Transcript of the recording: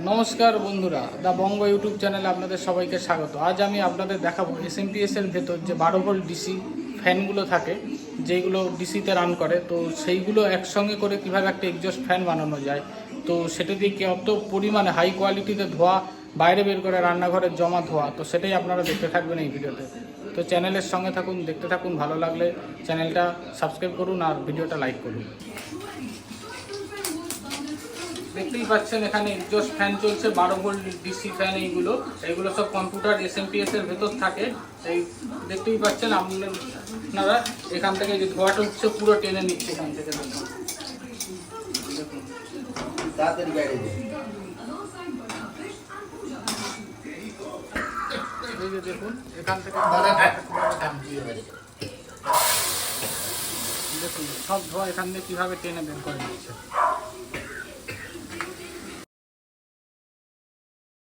নমস্কার বন্ধুরা, the Banga YouTube চ্যানেলে আপনাদের সবাইকে স্বাগত। আজ আমি আপনাদের দেখাবো এসএমপিএস এর ভেতর যে 12 ভোল্ট ডিসি ফ্যানগুলো থাকে, যেগুলো ডিসিতে রান করে, তো সেইগুলো একসঙ্গে করে কিভাবে একটা এক্সজস্ট ফ্যান বানানো যায়। তো সেটা দিয়ে কত পরিমাণে হাই কোয়ালিটিতে ধোঁয়া বাইরে বের করে রান্নাঘরের জমা ধোঁয়া, তো সেটাই আপনারা দেখতে থাকবেন এই ভিডিওতে। তো চ্যানেলের সঙ্গে থাকুন, দেখতে থাকুন। ভালো লাগলে চ্যানেলটা সাবস্ক্রাইব করুন আর ভিডিওটা লাইক করুন। দেখতেই পাচ্ছেন এখানে এক্সজস্ট ফ্যান চলছে, 12 ভোল্ট ডিসি ফ্যান। এইগুলো সব কম্পিউটার এসএমপিএস এর ভেতর থাকে। এই দেখতেই পাচ্ছেন আপনারা, এখান থেকে যে ধোঁয়াটা উঠছে পুরো টেনে নিচ্ছে এখান থেকে। দেখুন তাড়াতাড়ি বাইরে দে। এই যে দেখুন এখান থেকে দেখুন সব ধোঁয়া এখান থেকে কীভাবে টেনে বের করে নিচ্ছে।